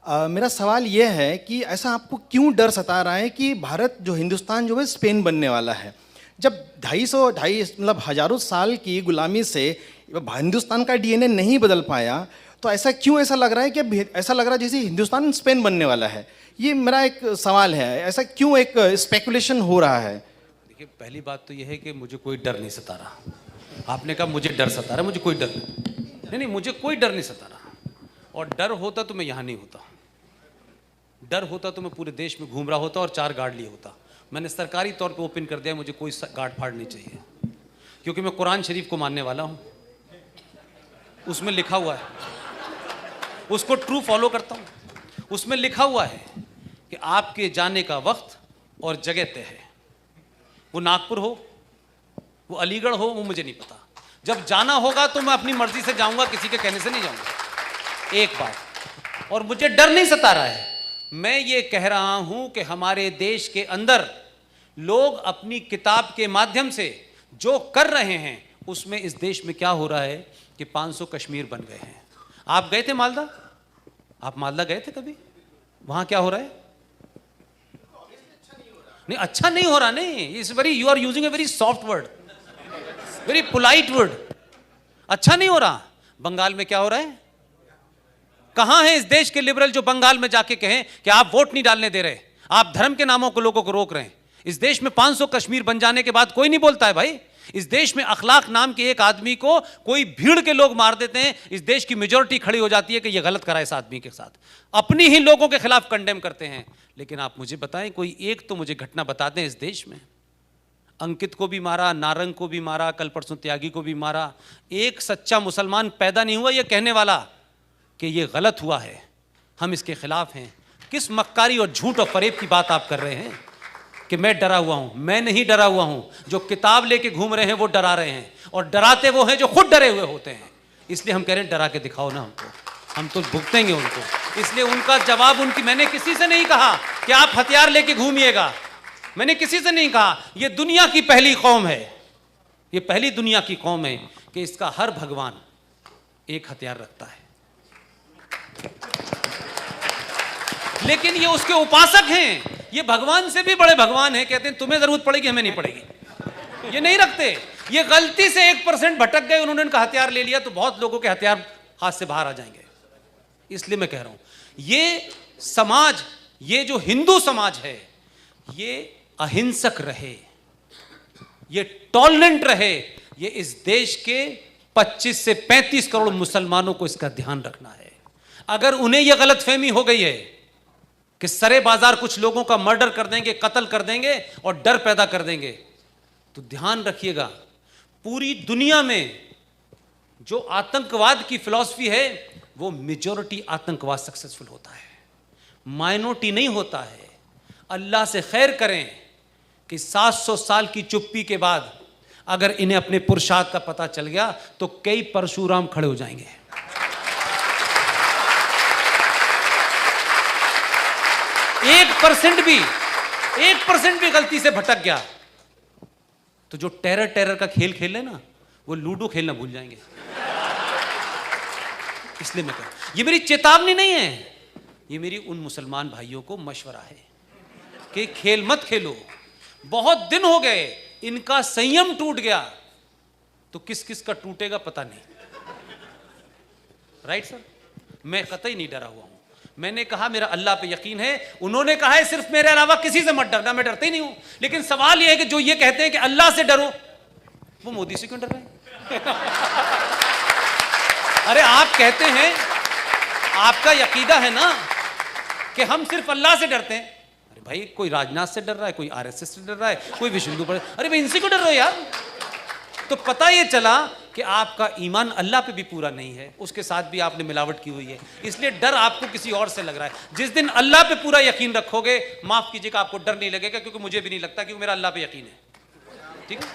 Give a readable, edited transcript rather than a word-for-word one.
मेरा सवाल ये है कि ऐसा आपको क्यों डर सता रहा है कि भारत जो हिंदुस्तान जो है स्पेन बनने वाला है? जब 250 मतलब हजारों साल की गुलामी से हिंदुस्तान का डीएनए नहीं बदल पाया, तो ऐसा क्यों ऐसा लग रहा है कि ऐसा लग रहा है जैसे हिंदुस्तान स्पेन बनने वाला है? ये मेरा एक सवाल है, ऐसा क्यों एक स्पेकुलेशन हो रहा है? देखिए, पहली बात तो यह है कि मुझे कोई डर नहीं सता रहा। आपने कहा मुझे डर सता रहा, मुझे कोई डर नहीं, मुझे कोई डर नहीं सता रहा। और डर होता तो मैं यहाँ नहीं होता, डर होता तो मैं पूरे देश में घूम रहा होता और 4 गार्ड लिए होता। मैंने सरकारी तौर पे ओपन कर दिया, मुझे कोई गार्ड फाड़ नहीं चाहिए, क्योंकि मैं कुरान शरीफ को मानने वाला हूँ। उसमें लिखा हुआ है, उसको ट्रू फॉलो करता हूँ। उसमें लिखा हुआ है कि आपके जाने का वक्त और जगह तय है। वो नागपुर हो, वो अलीगढ़ हो, वो मुझे नहीं पता। जब जाना होगा तो मैं अपनी मर्जी से जाऊंगा, किसी के कहने से नहीं जाऊंगा। एक बात। और मुझे डर नहीं सता रहा है, मैं ये कह रहा हूं कि हमारे देश के अंदर लोग अपनी किताब के माध्यम से जो कर रहे हैं, उसमें इस देश में क्या हो रहा है कि 500 कश्मीर बन गए हैं। आप गए थे मालदा? आप मालदा गए थे कभी? वहां क्या हो रहा है? नहीं, अच्छा नहीं हो रहा। नहीं, इस very, you are using a very soft word, very polite word. अच्छा नहीं हो रहा। बंगाल में क्या हो रहा है? कहां है इस देश के लिबरल जो बंगाल में जाके कहें कि आप वोट नहीं डालने दे रहे, आप धर्म के नामों को लोगों को रोक रहे हैं? इस देश में 500 कश्मीर बन जाने के बाद कोई नहीं बोलता है भाई। इस देश में अखलाक नाम के एक आदमी को कोई भीड़ के लोग मार देते हैं, इस देश की मेजॉरिटी खड़ी हो जाती है कि यह गलत करा इस आदमी के साथ। अपनी ही लोगों के खिलाफ कंडेम करते हैं। लेकिन आप मुझे बताएं, कोई एक तो मुझे घटना बता दें इस देश में। अंकित को भी मारा, नारंग को भी मारा, कल परसों त्यागी को भी मारा। एक सच्चा मुसलमान पैदा नहीं हुआ यह कहने वाला कि यह गलत हुआ है, हम इसके खिलाफ हैं। किस मक्कारी और झूठ और फरेब की बात आप कर रहे हैं कि मैं डरा हुआ हूं? मैं नहीं डरा हुआ हूं। जो किताब लेके घूम रहे हैं वो डरा रहे हैं, और डराते वो हैं जो खुद डरे हुए होते हैं। इसलिए हम कह रहे हैं डरा के दिखाओ ना हमको, हम तो भुगतेंगे उनको। इसलिए उनका जवाब मैंने किसी से नहीं कहा कि आप हथियार लेके घूमिएगा। मैंने किसी से नहीं कहा। यह दुनिया की पहली कौम है, यह पहली दुनिया की कौम है कि इसका हर भगवान एक हथियार रखता है। लेकिन ये उसके उपासक हैं, ये भगवान से भी बड़े भगवान हैं। कहते हैं तुम्हें जरूरत पड़ेगी, हमें नहीं पड़ेगी। ये नहीं रखते। ये गलती से 1% भटक गए, उन्होंने उनका हथियार ले लिया तो बहुत लोगों के हथियार हाथ से बाहर आ जाएंगे। इसलिए मैं कह रहा हूं, ये समाज, ये जो हिंदू समाज है, ये अहिंसक रहे, ये टॉलरेंट रहे। ये इस देश के 25 से 35 करोड़ मुसलमानों को इसका ध्यान रखना है। अगर उन्हें यह गलतफहमी हो गई है कि सरे बाजार कुछ लोगों का मर्डर कर देंगे, कत्ल कर देंगे और डर पैदा कर देंगे, तो ध्यान रखिएगा, पूरी दुनिया में जो आतंकवाद की फिलॉसफी है वो मेजॉरिटी आतंकवाद सक्सेसफुल होता है, माइनॉरिटी नहीं होता है। अल्लाह से खैर करें कि 700 साल की चुप्पी के बाद अगर इन्हें अपने पुरुषार्थ का पता चल गया तो कई परशुराम खड़े हो जाएंगे। 1% भी गलती से भटक गया तो जो टेरर का खेल खेल ले ना, वो लूडो खेलना भूल जाएंगे। इसलिए मैं कहूं, ये मेरी चेतावनी नहीं है, ये मेरी उन मुसलमान भाइयों को मशवरा है कि खेल मत खेलो। बहुत दिन हो गए, इनका संयम टूट गया, तो किस किस का टूटेगा पता नहीं। Right sir? मैं कतई नहीं डरा हुआ हूं। मैंने कहा मेरा अल्लाह पे यकीन है, उन्होंने कहा है सिर्फ मेरे अलावा किसी से मत डरना। मैं डरता ही नहीं हूं। लेकिन सवाल यह है कि जो ये कहते हैं कि अल्लाह से डरो, वो मोदी से क्यों डर रहे हैं? अरे आप कहते हैं, आपका यकीदा है ना कि हम सिर्फ अल्लाह से डरते हैं। अरे भाई, कोई राजनाथ से डर रहा है, कोई आरएसएस से डर रहा है, कोई विश्व हिंदू परिषद, अरे भाई इनसे क्यों डर रहे हो यार? तो पता ये चला कि आपका ईमान अल्लाह पे भी पूरा नहीं है, उसके साथ भी आपने मिलावट की हुई है। इसलिए डर आपको किसी और से लग रहा है। जिस दिन अल्लाह पे पूरा यकीन रखोगे, माफ कीजिएगा, आपको डर नहीं लगेगा, क्योंकि मुझे भी नहीं लगता, क्योंकि मेरा अल्लाह पे यकीन है। ठीक है?